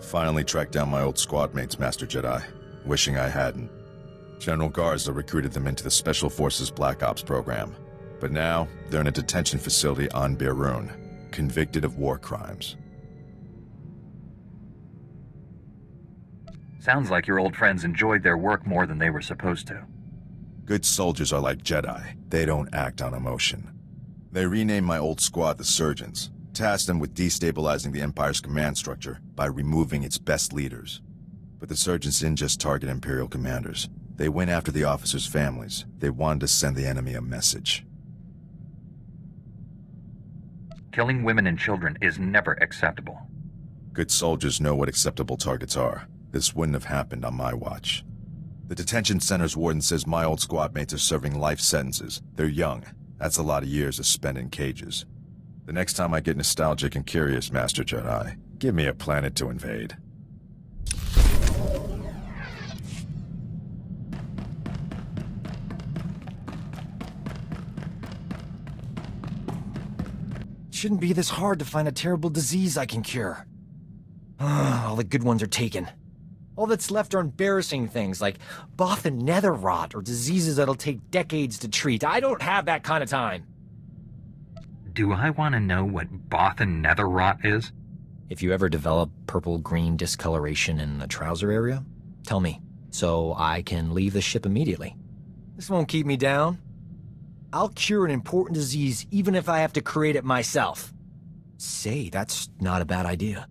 Finally tracked down my old squad mates, Master Jedi. Wishing I hadn't. General Garza recruited them into the Special Forces Black Ops program. But now, they're in a detention facility on Beirun, convicted of war crimes. Sounds like your old friends enjoyed their work more than they were supposed to. Good soldiers are like Jedi. They don't act on emotion. They renamed my old squad the Surgeons, tasked them with destabilizing the Empire's command structure by removing its best leaders. But the Surgeons didn't just target Imperial commanders. They went after the officers' families. They wanted to send the enemy a message. Killing women and children is never acceptable. Good soldiers know what acceptable targets are. This wouldn't have happened on my watch. The detention center's warden says my old squad mates are serving life sentences. They're young. That's a lot of years to spend in cages. The next time I get nostalgic and curious, Master Jedi, give me a planet to invade. Shouldn't be this hard to find a terrible disease I can cure. All the good ones are taken. All that's left are embarrassing things like Bothan nether rot or diseases that'll take decades to treat. I don't have that kind of time. Do I want to know what Bothan nether rot is? If you ever develop purple-green discoloration in the trouser area, tell me, so I can leave the ship immediately. This won't keep me down. I'll cure an important disease even if I have to create it myself. Say, that's not a bad idea.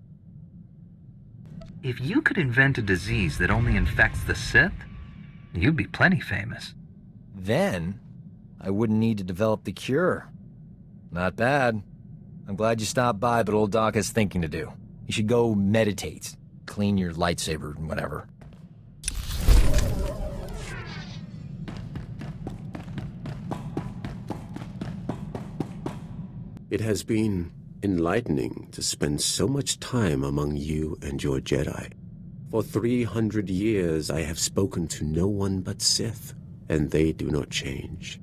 If you could invent a disease that only infects the Sith, you'd be plenty famous. Then, I wouldn't need to develop the cure. Not bad. I'm glad you stopped by, but old Doc has thinking to do. You should go meditate, clean your lightsaber, and whatever. It has been enlightening to spend so much time among you and your Jedi. For 300 years I have spoken to no one but Sith, and they do not change.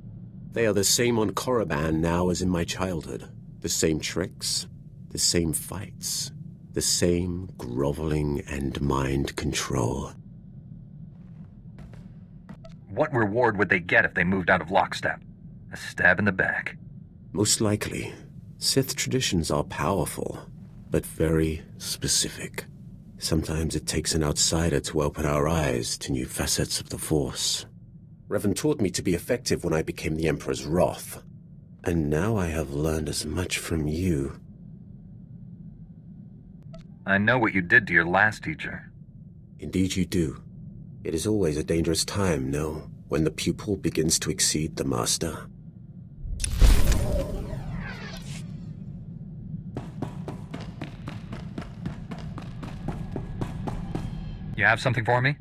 They are the same on Korriban now as in my childhood. The same tricks, the same fights, the same groveling and mind control. What reward would they get if they moved out of lockstep? A stab in the back. Most likely. Sith traditions are powerful, but very specific. Sometimes it takes an outsider to open our eyes to new facets of the Force. Revan taught me to be effective when I became the Emperor's wrath. And now I have learned as much from you. I know what you did to your last teacher. Indeed you do. It is always a dangerous time, no, when the pupil begins to exceed the master. You have something for me?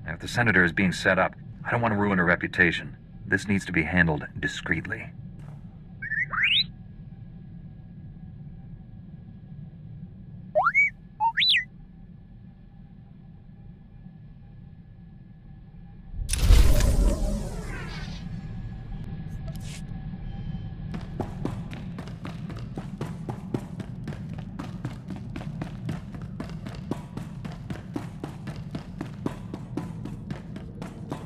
If the senator is being set up, I don't want to ruin her reputation. This needs to be handled discreetly.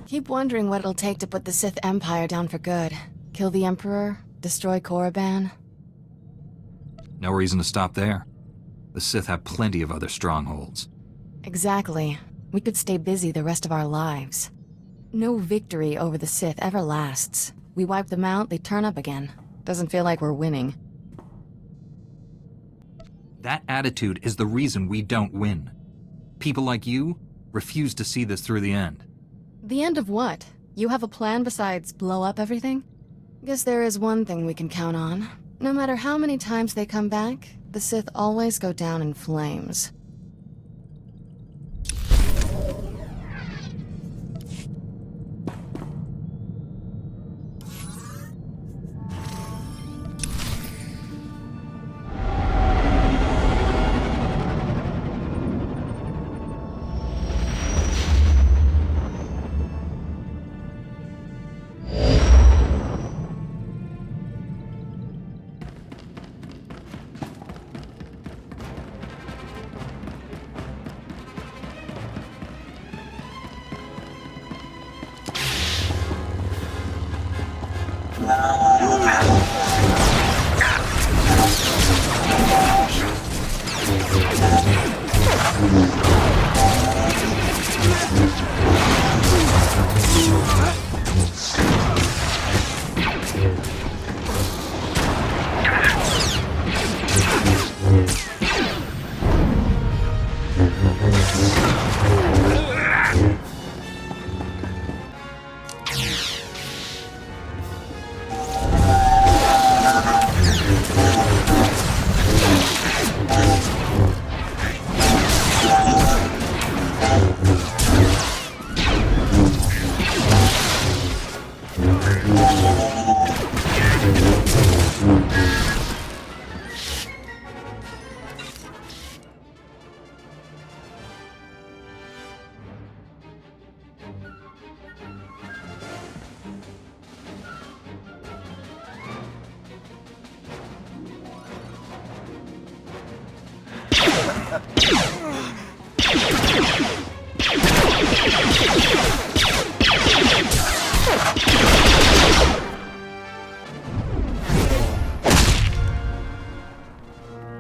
Keep wondering what it'll take to put the Sith Empire down for good. Kill the Emperor, destroy Korriban. No reason to stop there. The Sith have plenty of other strongholds. Exactly. We could stay busy the rest of our lives. No victory over the Sith ever lasts. We wipe them out, they turn up again. Doesn't feel like we're winning. That attitude is the reason we don't win. People like you refuse to see this through the end. The end of what? You have a plan besides blow up everything? Guess there is one thing we can count on. No matter how many times they come back, the Sith always go down in flames.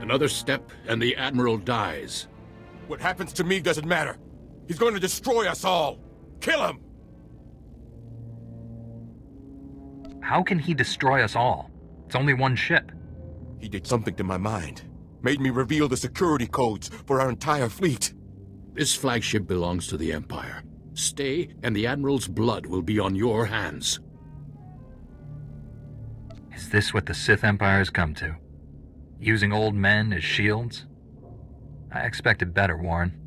Another step, and the Admiral dies. What happens to me doesn't matter. He's going to destroy us all. Kill him! How can he destroy us all? It's only one ship. He did something to my mind. Made me reveal the security codes for our entire fleet. This flagship belongs to the Empire. Stay, and the Admiral's blood will be on your hands. Is this what the Sith Empire has come to? Using old men as shields? I expected better, Warren.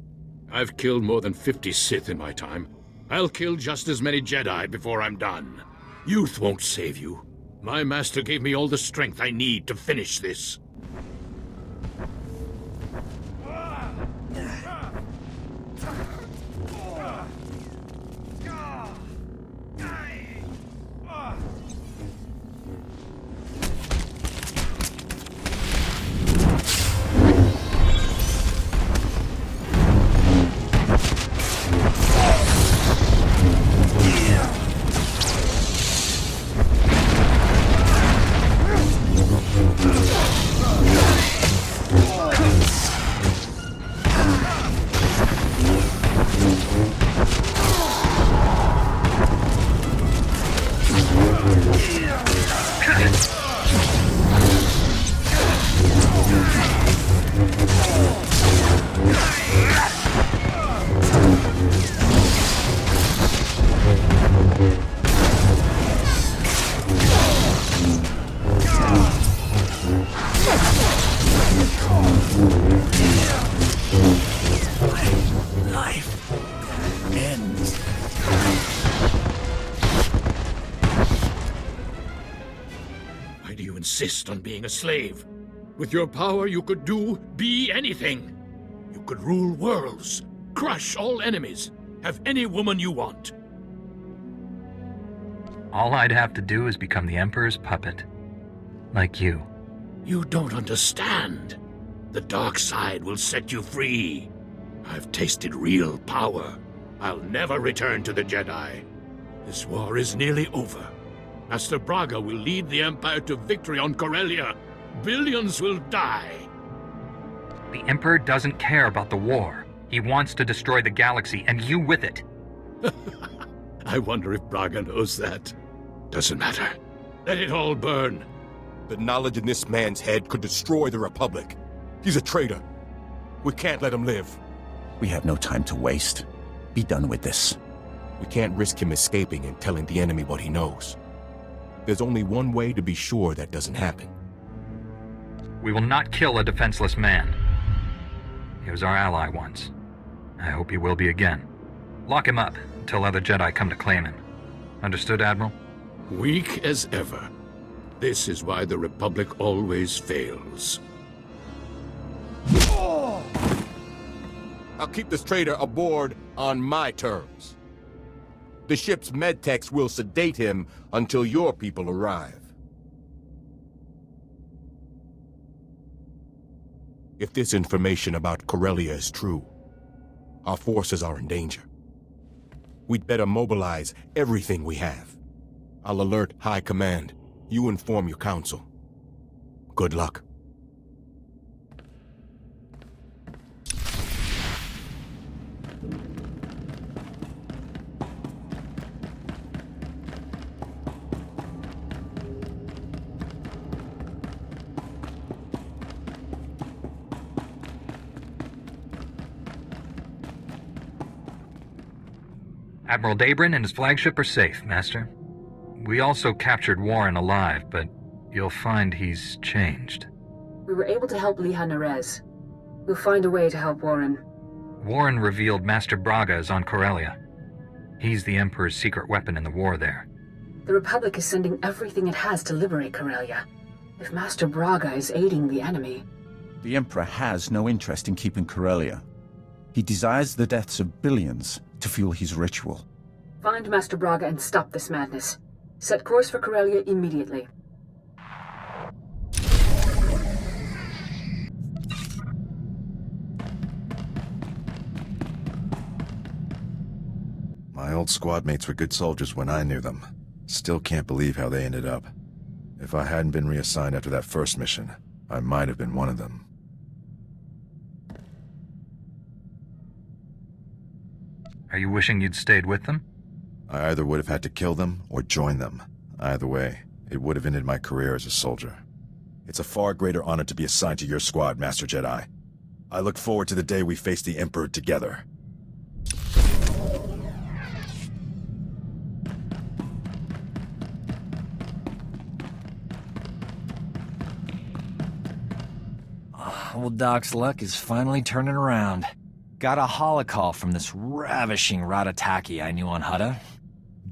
I've killed more than 50 Sith in my time. I'll kill just as many Jedi before I'm done. Youth won't save you. My master gave me all the strength I need to finish this. Insist on being a slave. With your power, you could be anything. You could rule worlds, crush all enemies, have any woman you want. All I'd have to do is become the Emperor's puppet. Like you. You don't understand. The dark side will set you free. I've tasted real power. I'll never return to the Jedi. This war is nearly over. Master Braga will lead the Empire to victory on Corellia. Billions will die. The Emperor doesn't care about the war. He wants to destroy the galaxy, and you with it. I wonder if Braga knows that. Doesn't matter. Let it all burn. The knowledge in this man's head could destroy the Republic. He's a traitor. We can't let him live. We have no time to waste. Be done with this. We can't risk him escaping and telling the enemy what he knows. There's only one way to be sure that doesn't happen. We will not kill a defenseless man. He was our ally once. I hope he will be again. Lock him up until other Jedi come to claim him. Understood, Admiral? Weak as ever. This is why the Republic always fails. I'll keep this traitor aboard on my terms. The ship's medtechs will sedate him until your people arrive. If this information about Corellia is true, our forces are in danger. We'd better mobilize everything we have. I'll alert High Command. You inform your council. Good luck. Admiral Dabrin and his flagship are safe, Master. We also captured Warren alive, but you'll find he's changed. We were able to help Liha Nerez. We'll find a way to help Warren. Warren revealed Master Braga is on Corellia. He's the Emperor's secret weapon in the war there. The Republic is sending everything it has to liberate Corellia. If Master Braga is aiding the enemy... The Emperor has no interest in keeping Corellia. He desires the deaths of billions to fuel his ritual. Find Master Braga and stop this madness. Set course for Corellia immediately. My old squad mates were good soldiers when I knew them. Still can't believe how they ended up. If I hadn't been reassigned after that first mission, I might have been one of them. Are you wishing you'd stayed with them? I either would have had to kill them or join them. Either way, it would have ended my career as a soldier. It's a far greater honor to be assigned to your squad, Master Jedi. I look forward to the day we face the Emperor together. Old Doc's luck is finally turning around. Got a holocall from this ravishing Ratataki I knew on Hutta.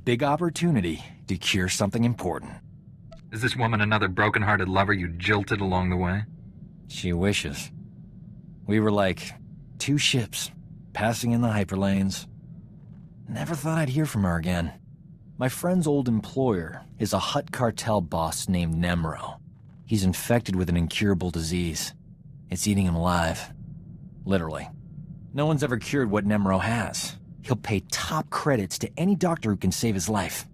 Big opportunity to cure something important. Is this woman another broken-hearted lover you jilted along the way? She wishes. We were like two ships, passing in the hyperlanes. Never thought I'd hear from her again. My friend's old employer is a Hutt cartel boss named Nemro. He's infected with an incurable disease. It's eating him alive. Literally. No one's ever cured what Nemro has. He'll pay top credits to any doctor who can save his life.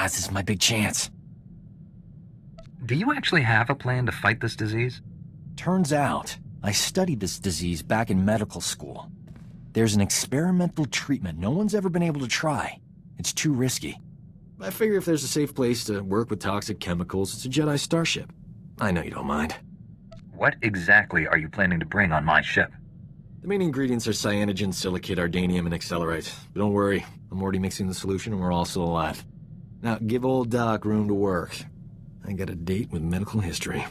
This is my big chance. Do you actually have a plan to fight this disease? Turns out, I studied this disease back in medical school. There's an experimental treatment no one's ever been able to try. It's too risky. I figure if there's a safe place to work with toxic chemicals, it's a Jedi starship. I know you don't mind. What exactly are you planning to bring on my ship? The main ingredients are cyanogen, silicate, ardanium, and accelerite. But don't worry, I'm already mixing the solution and we're all still alive. Now, give old Doc room to work. I got a date with medical history.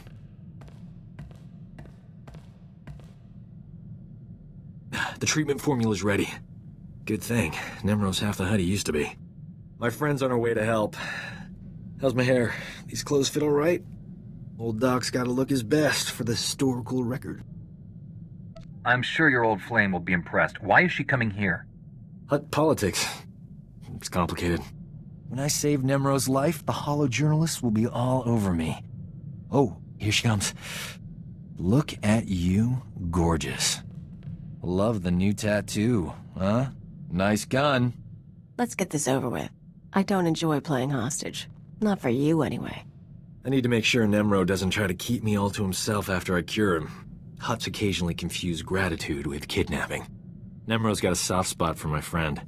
The treatment formula's ready. Good thing. Nemro's half the Hutt he used to be. My friend's on her way to help. How's my hair? These clothes fit all right? Old Doc's gotta look his best for the historical record. I'm sure your old flame will be impressed. Why is she coming here? Hutt politics. It's complicated. When I save Nemro's life, the hollow journalists will be all over me. Oh, here she comes. Look at you, gorgeous. Love the new tattoo, huh? Nice gun. Let's get this over with. I don't enjoy playing hostage. Not for you, anyway. I need to make sure Nemro doesn't try to keep me all to himself after I cure him. Hutts occasionally confuse gratitude with kidnapping. Nemro's got a soft spot for my friend.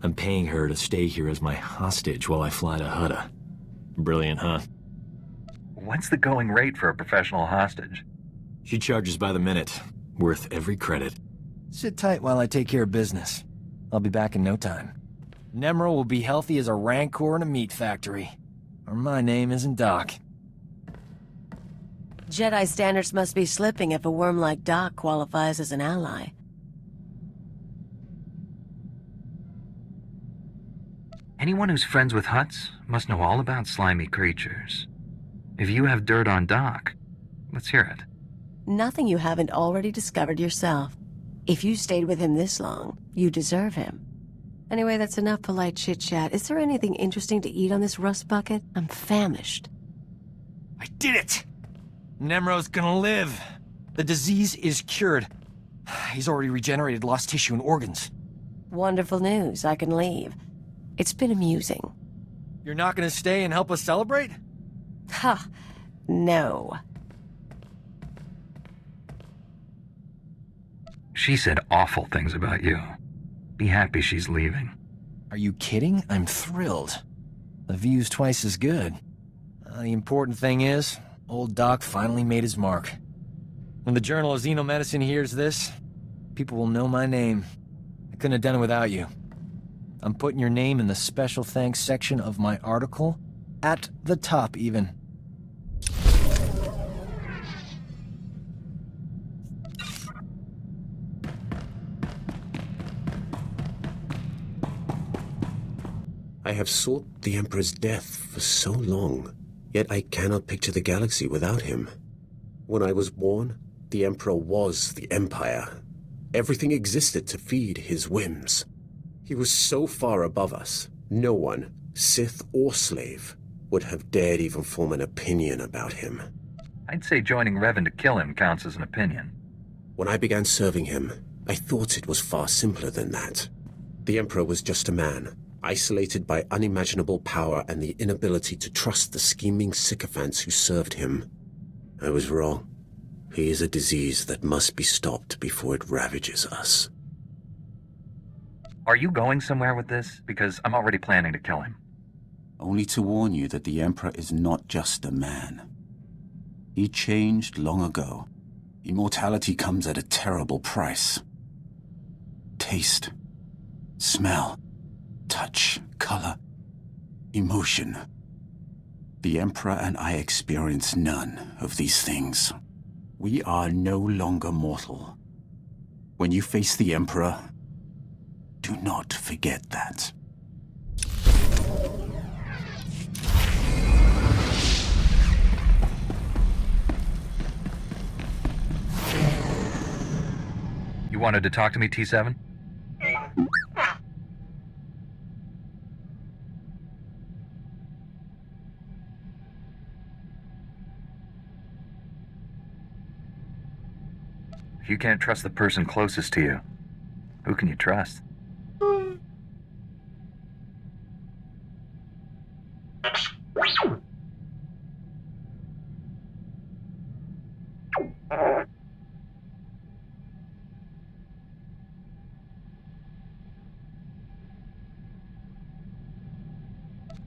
I'm paying her to stay here as my hostage while I fly to Hutta. Brilliant, huh? What's the going rate for a professional hostage? She charges by the minute. Worth every credit. Sit tight while I take care of business. I'll be back in no time. Nemro will be healthy as a rancor in a meat factory. Or my name isn't Doc. Jedi standards must be slipping if a worm like Doc qualifies as an ally. Anyone who's friends with Hutts must know all about slimy creatures. If you have dirt on Doc, let's hear it. Nothing you haven't already discovered yourself. If you stayed with him this long, you deserve him. Anyway, that's enough polite chit-chat. Is there anything interesting to eat on this rust bucket? I'm famished. I did it! Nemro's gonna live. The disease is cured. He's already regenerated lost tissue and organs. Wonderful news. I can leave. It's been amusing. You're not gonna stay and help us celebrate? Ha! No. She said awful things about you. Be happy she's leaving. Are you kidding? I'm thrilled. The view's twice as good. The important thing is, old Doc finally made his mark. When the Journal of Xenomedicine hears this, people will know my name. I couldn't have done it without you. I'm putting your name in the special thanks section of my article, at the top even. I have sought the Emperor's death for so long, yet I cannot picture the galaxy without him. When I was born, the Emperor was the Empire. Everything existed to feed his whims. He was so far above us, no one, Sith or slave, would have dared even form an opinion about him. I'd say joining Revan to kill him counts as an opinion. When I began serving him, I thought it was far simpler than that. The Emperor was just a man, isolated by unimaginable power and the inability to trust the scheming sycophants who served him. I was wrong. He is a disease that must be stopped before it ravages us. Are you going somewhere with this? Because I'm already planning to kill him. Only to warn you that the Emperor is not just a man. He changed long ago. Immortality comes at a terrible price. Taste, smell, touch, color, emotion. The Emperor and I experience none of these things. We are no longer mortal. When you face the Emperor, do not forget that. You wanted to talk to me, T7? If you can't trust the person closest to you, who can you trust?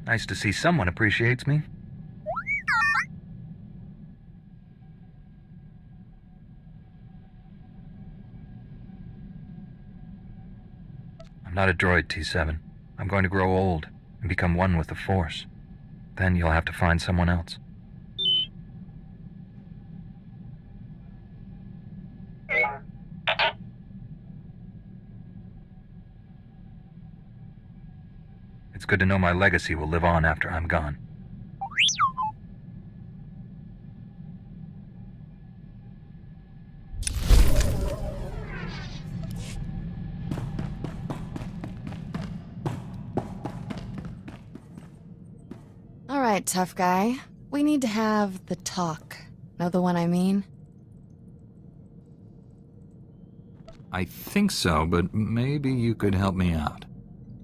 Nice to see someone appreciates me. I'm not a droid, T7. I'm going to grow old and become one with the Force. Then you'll have to find someone else. It's good to know my legacy will live on after I'm gone. All right, tough guy. We need to have the talk. Know the one I mean? I think so, but maybe you could help me out.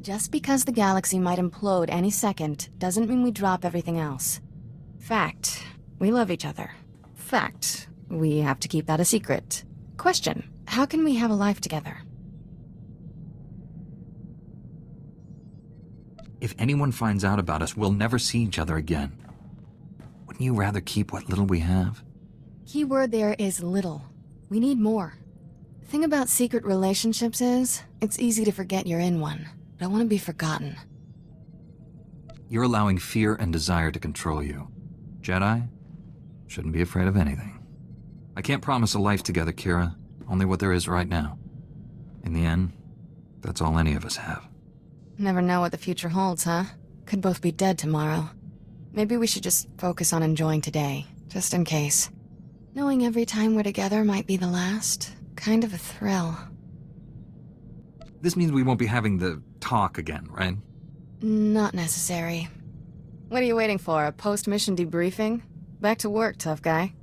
Just because the galaxy might implode any second doesn't mean we drop everything else. Fact, we love each other. Fact, we have to keep that a secret. Question, how can we have a life together? If anyone finds out about us, we'll never see each other again. Wouldn't you rather keep what little we have? Key word there is little. We need more. The thing about secret relationships is, it's easy to forget you're in one. I don't want to be forgotten. You're allowing fear and desire to control you. Jedi shouldn't be afraid of anything. I can't promise a life together, Kira. Only what there is right now. In the end, that's all any of us have. Never know what the future holds, huh? Could both be dead tomorrow. Maybe we should just focus on enjoying today, just in case. Knowing every time we're together might be the last, kind of a thrill. This means we won't be having the talk again, right? Not necessary. What are you waiting for, a post-mission debriefing? Back to work, tough guy.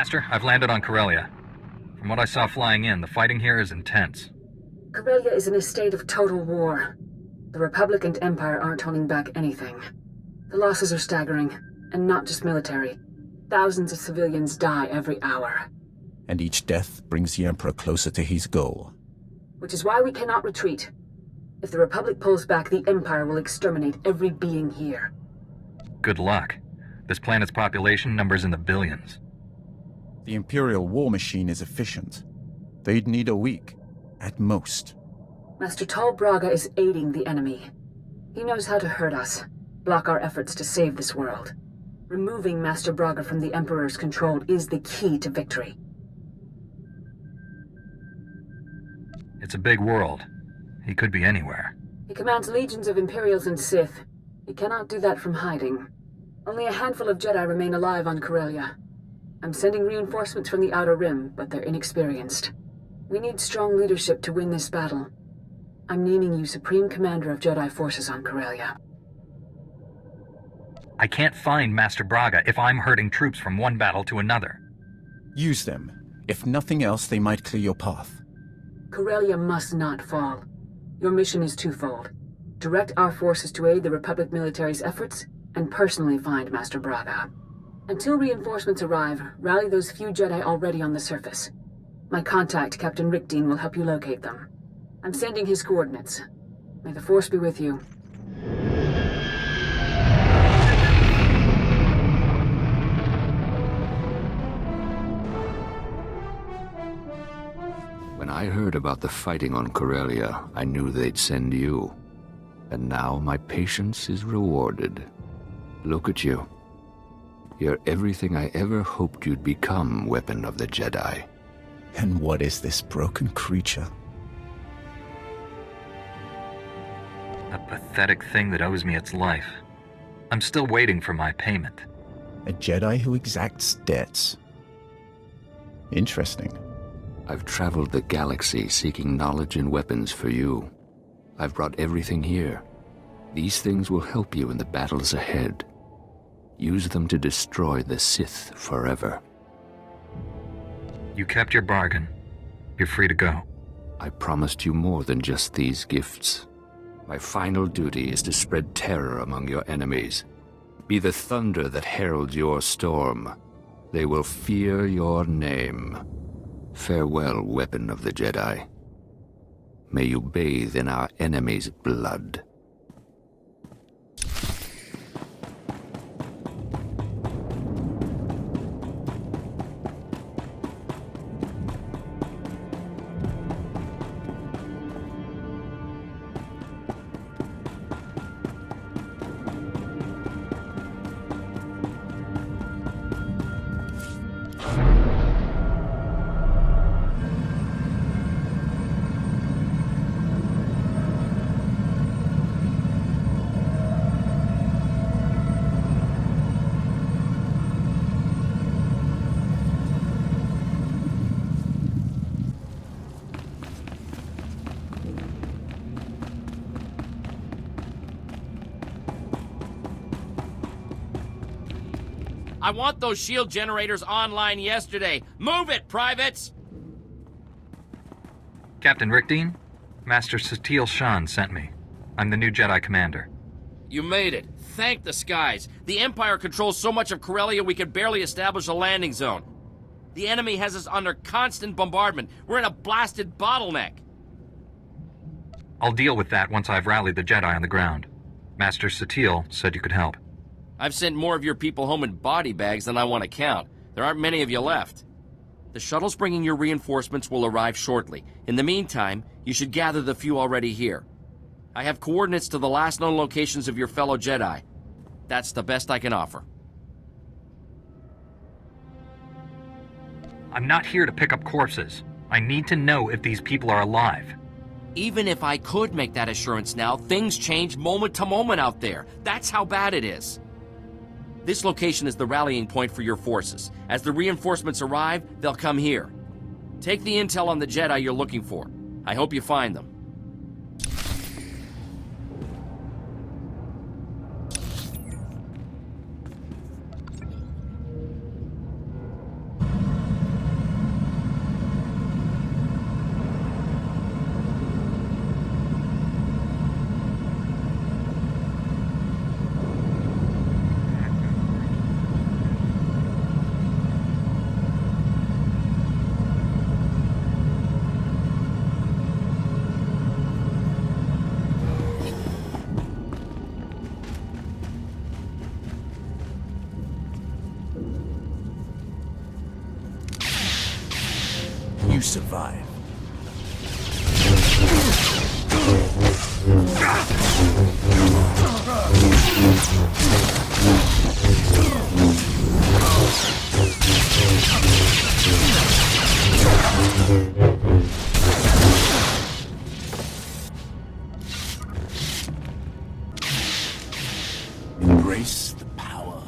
Master, I've landed on Corellia. From what I saw flying in, the fighting here is intense. Corellia is in a state of total war. The Republic and Empire aren't holding back anything. The losses are staggering, and not just military. Thousands of civilians die every hour. And each death brings the Emperor closer to his goal. Which is why we cannot retreat. If the Republic pulls back, the Empire will exterminate every being here. Good luck. This planet's population numbers in the billions. The Imperial war machine is efficient. They'd need a week, at most. Master Tal Braga is aiding the enemy. He knows how to hurt us, block our efforts to save this world. Removing Master Braga from the Emperor's control is the key to victory. It's a big world. He could be anywhere. He commands legions of Imperials and Sith. He cannot do that from hiding. Only a handful of Jedi remain alive on Corellia. I'm sending reinforcements from the Outer Rim, but they're inexperienced. We need strong leadership to win this battle. I'm naming you Supreme Commander of Jedi Forces on Corellia. I can't find Master Braga if I'm herding troops from one battle to another. Use them. If nothing else, they might clear your path. Corellia must not fall. Your mission is twofold. Direct our forces to aid the Republic military's efforts, and personally find Master Braga. Until reinforcements arrive, rally those few Jedi already on the surface. My contact, Captain Rickdean, will help you locate them. I'm sending his coordinates. May the Force be with you. When I heard about the fighting on Corellia, I knew they'd send you. And now my patience is rewarded. Look at you. You're everything I ever hoped you'd become, Weapon of the Jedi. And what is this broken creature? A pathetic thing that owes me its life. I'm still waiting for my payment. A Jedi who exacts debts. Interesting. I've traveled the galaxy seeking knowledge and weapons for you. I've brought everything here. These things will help you in the battles ahead. Use them to destroy the Sith forever. You kept your bargain. You're free to go. I promised you more than just these gifts. My final duty is to spread terror among your enemies. Be the thunder that heralds your storm. They will fear your name. Farewell, Weapon of the Jedi. May you bathe in our enemy's blood. I want those shield generators online yesterday. Move it, privates! Captain Rickdean, Master SwtoR Shan sent me. I'm the new Jedi Commander. You made it. Thank the skies. The Empire controls so much of Corellia we can barely establish a landing zone. The enemy has us under constant bombardment. We're in a blasted bottleneck. I'll deal with that once I've rallied the Jedi on the ground. Master SwtoR said you could help. I've sent more of your people home in body bags than I want to count. There aren't many of you left. The shuttles bringing your reinforcements will arrive shortly. In the meantime, you should gather the few already here. I have coordinates to the last known locations of your fellow Jedi. That's the best I can offer. I'm not here to pick up corpses. I need to know if these people are alive. Even if I could make that assurance now, things change moment to moment out there. That's how bad it is. This location is the rallying point for your forces. As the reinforcements arrive, they'll come here. Take the intel on the Jedi you're looking for. I hope you find them. survive. Embrace the power.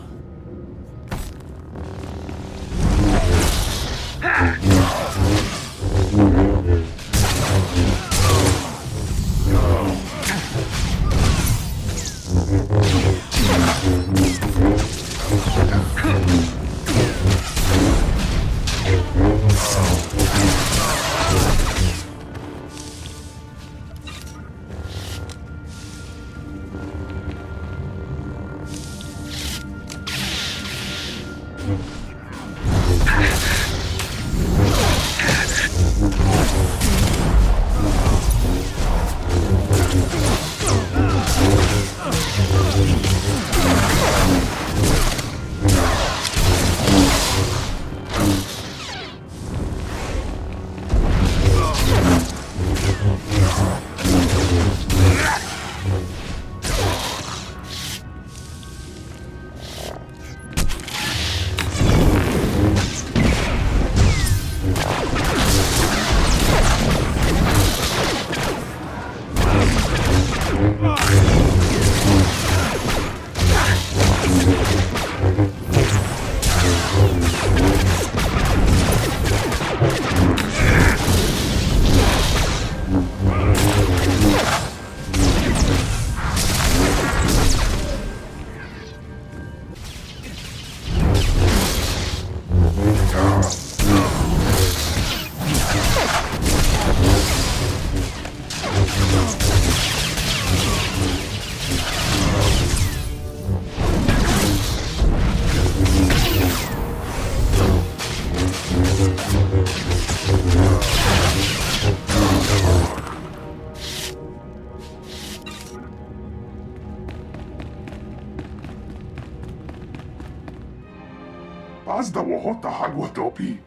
Azda wahota hagwa topi.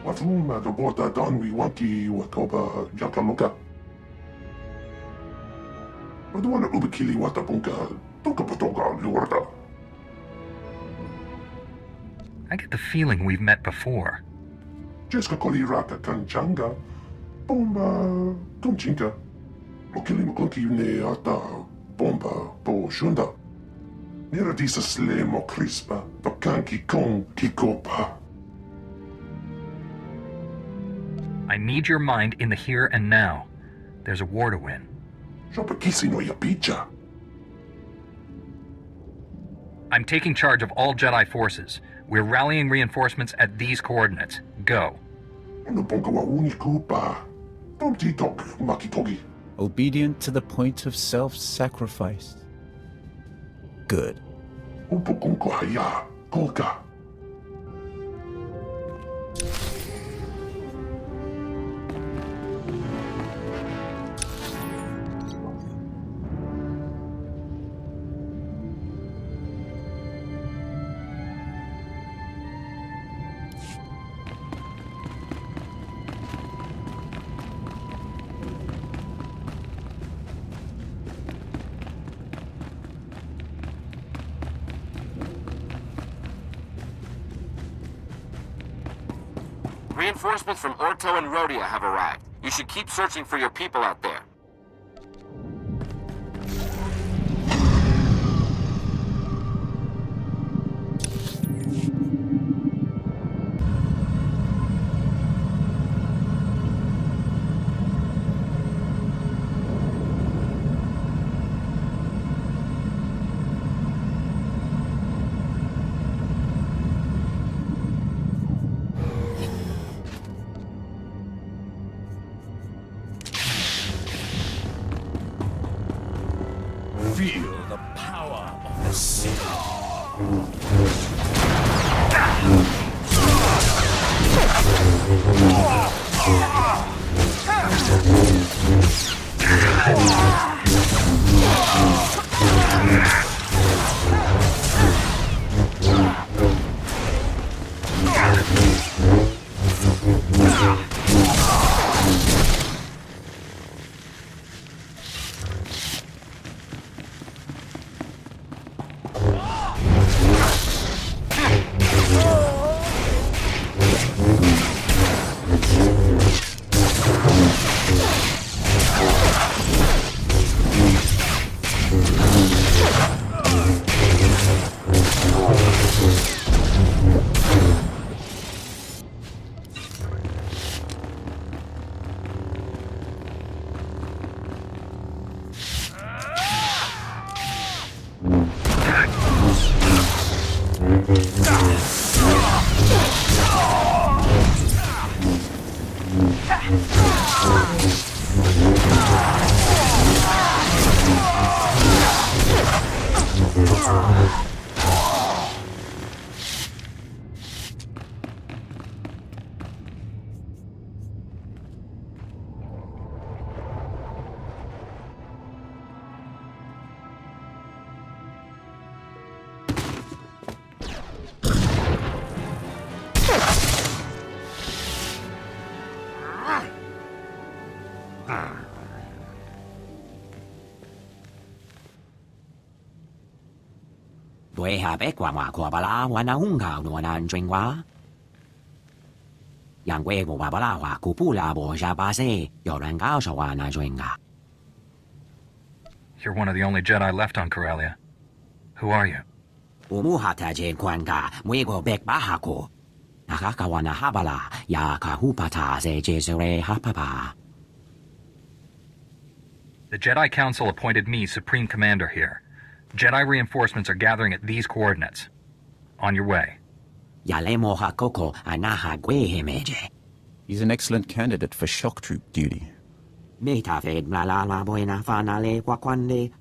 Watuma do bota donwi wanki watoba jakamuka. Waduana ubikili watapunka toka patoga luarda. I get the feeling we've met before. Jeska koli raka kanchanga. Bomba kumchinka. Mokili mukunki ne ata bomba po shunda. Nera disa slemo crispa, tokanki kon kikopa. I need your mind in the here and now. There's a war to win. Shopakisi no yapicha. I'm taking charge of all Jedi forces. We're rallying reinforcements at these coordinates. Go. Obedient to the point of self-sacrifice. Good. Reinforcements from Orto and Rhodia have arrived. You should keep searching for your people out there. Feel the power of the Sith. Due habe qua qua bala wana hunga no nan jingwa. Yang we go bala wa kupula bo jabase yoran gao shawana jingga. You're one of the only Jedi left on Corellia. Who are you? Umuhata jen kwanga mwego bek bahako. Nakakawana habala ya kahupata se jesere hapapa. The Jedi Council appointed me Supreme Commander here. Jedi reinforcements are gathering at these coordinates. On your way. Yalemo hakoko anaha gwehemeje. He's an excellent candidate for shock troop duty. Meta fed la la buena fanale kwakwande.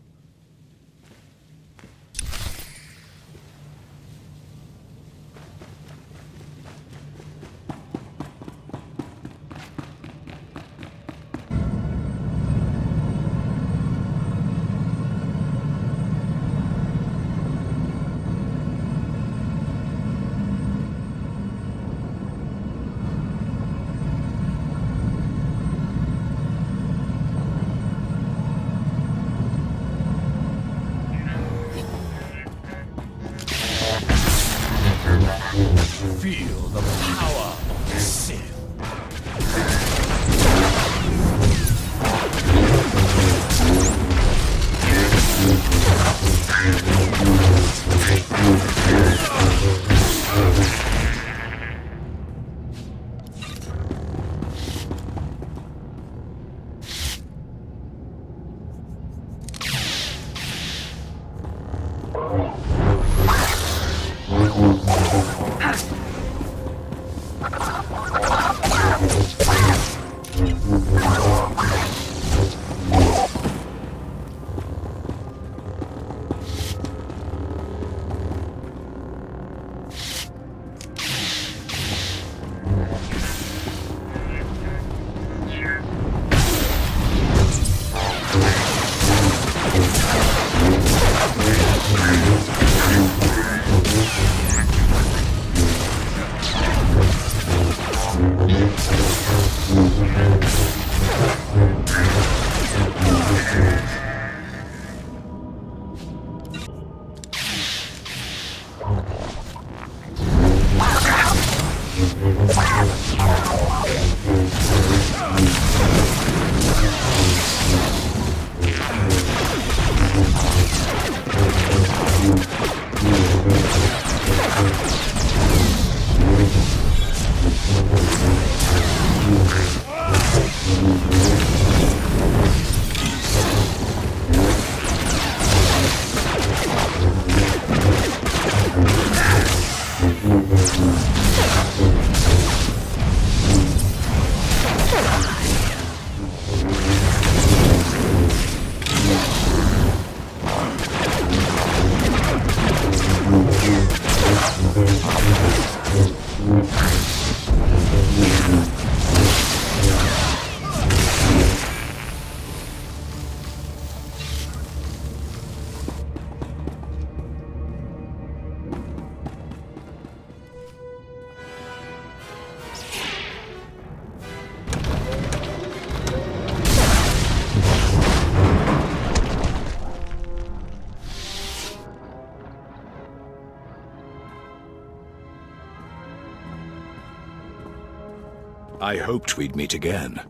I hoped we'd meet again.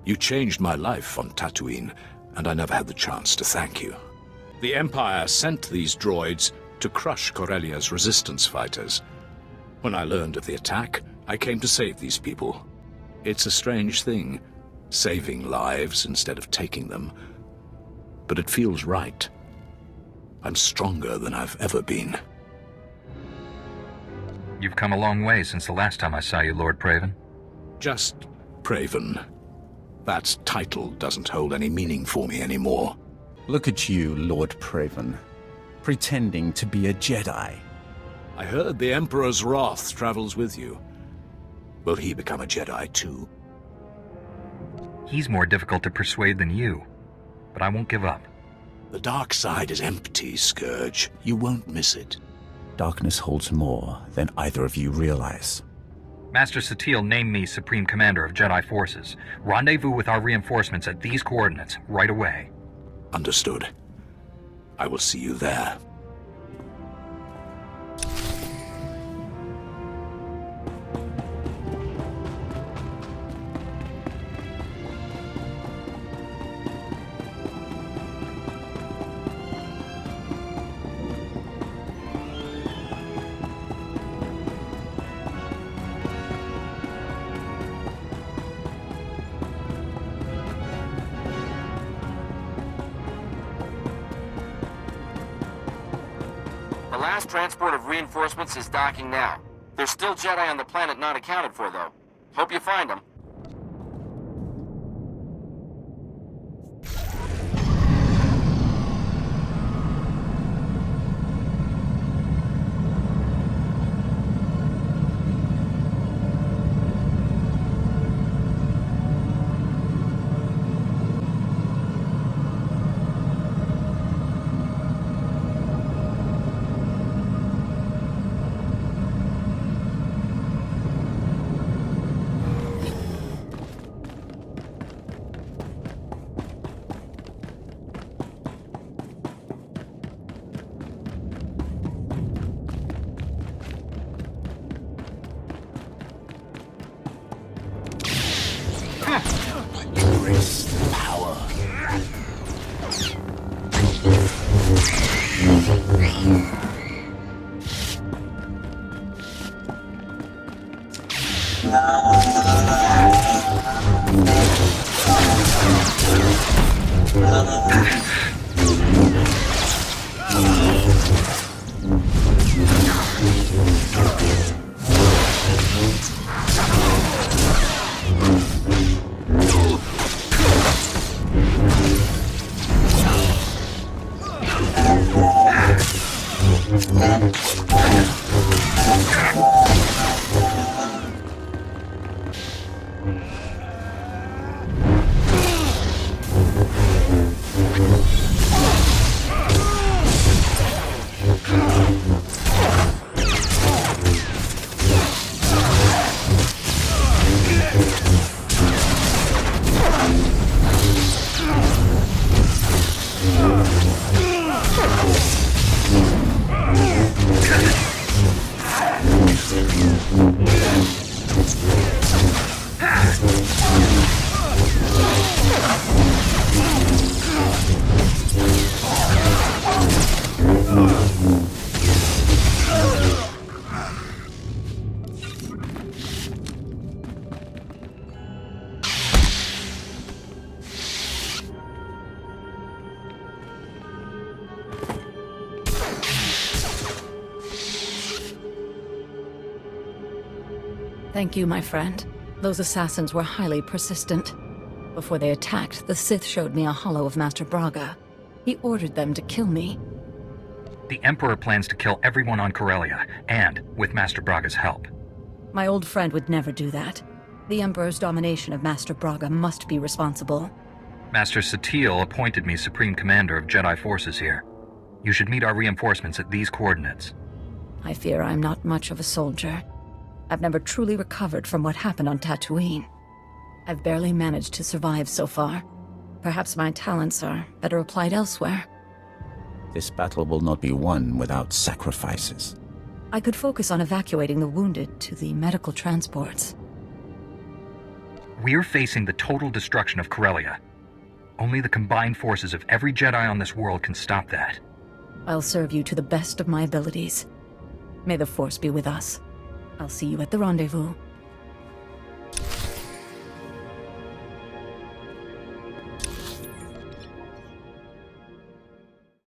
You changed my life on Tatooine, and I never had the chance to thank you. The Empire sent these droids to crush Corellia's resistance fighters. When I learned of the attack, I came to save these people. It's a strange thing, saving lives instead of taking them. But it feels right. I'm stronger than I've ever been. You've come a long way since the last time I saw you, Lord Praven. Just Praven. That title doesn't hold any meaning for me anymore. Look at you, Lord Praven, pretending to be a Jedi. I heard the Emperor's wrath travels with you. Will he become a Jedi too? He's more difficult to persuade than you, but I won't give up. The dark side is empty, Scourge. You won't miss it. Darkness holds more than either of you realize. Master SwtoR named me Supreme Commander of Jedi Forces. Rendezvous with our reinforcements at these coordinates right away. Understood. I will see you there. The last transport of reinforcements is docking now. There's still Jedi on the planet not accounted for, though. Hope you find them. Embrace the power. Thank you, my friend. Those assassins were highly persistent. Before they attacked, the Sith showed me a hollow of Master Braga. He ordered them to kill me. The Emperor plans to kill everyone on Corellia, and with Master Braga's help. My old friend would never do that. The Emperor's domination of Master Braga must be responsible. Master SwtoR appointed me Supreme Commander of Jedi Forces here. You should meet our reinforcements at these coordinates. I fear I'm not much of a soldier. I've never truly recovered from what happened on Tatooine. I've barely managed to survive so far. Perhaps my talents are better applied elsewhere. This battle will not be won without sacrifices. I could focus on evacuating the wounded to the medical transports. We're facing the total destruction of Corellia. Only the combined forces of every Jedi on this world can stop that. I'll serve you to the best of my abilities. May the Force be with us. I'll see you at the rendezvous.